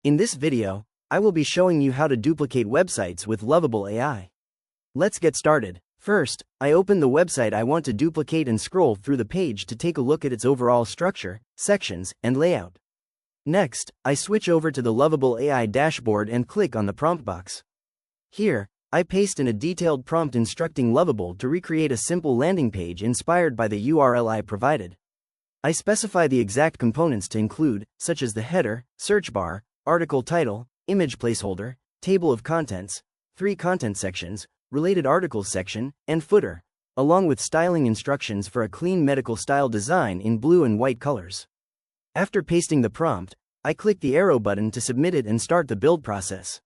In this video, I will be showing you how to duplicate websites with Lovable AI. Let's get started. First, I open the website I want to duplicate and scroll through the page to take a look at its overall structure, sections, and layout. Next, I switch over to the Lovable AI dashboard and click on the prompt box. Here, I paste in a detailed prompt instructing Lovable to recreate a simple landing page inspired by the URL I provided. I specify the exact components to include, such as the header, search bar, article title, image placeholder, table of contents, 3 content sections, related articles section, and footer, along with styling instructions for a clean medical style design in blue and white colors. After pasting the prompt, I click the arrow button to submit it and start the build process.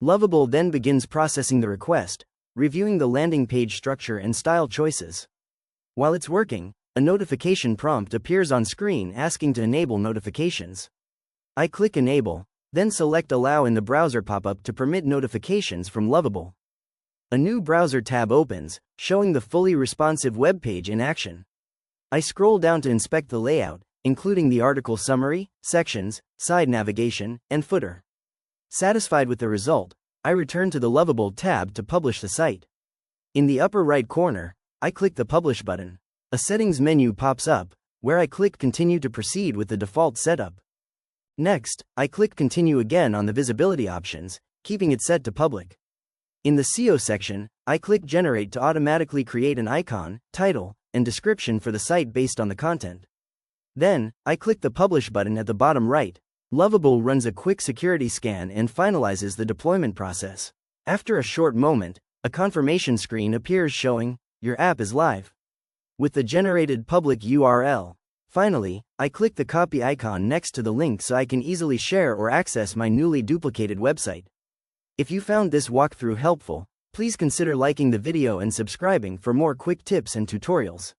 Lovable then begins processing the request, reviewing the landing page structure and style choices. While it's working, a notification prompt appears on screen asking to enable notifications. I click Enable, then select Allow in the browser pop-up to permit notifications from Lovable. A new browser tab opens, showing the fully responsive web page in action. I scroll down to inspect the layout, including the article summary, sections, side navigation, and footer. Satisfied with the result, I return to the Lovable tab to publish the site. In the upper right corner, I click the Publish button. A settings menu pops up, where I click Continue to proceed with the default setup. Next, I click Continue again on the visibility options, keeping it set to public. In the SEO section, I click Generate to automatically create an icon, title, and description for the site based on the content. Then, I click the Publish button at the bottom right. Lovable runs a quick security scan and finalizes the deployment process. After a short moment, a confirmation screen appears showing, "Your app is live," with the generated public URL. Finally, I click the copy icon next to the link so I can easily share or access my newly duplicated website. If you found this walkthrough helpful, please consider liking the video and subscribing for more quick tips and tutorials.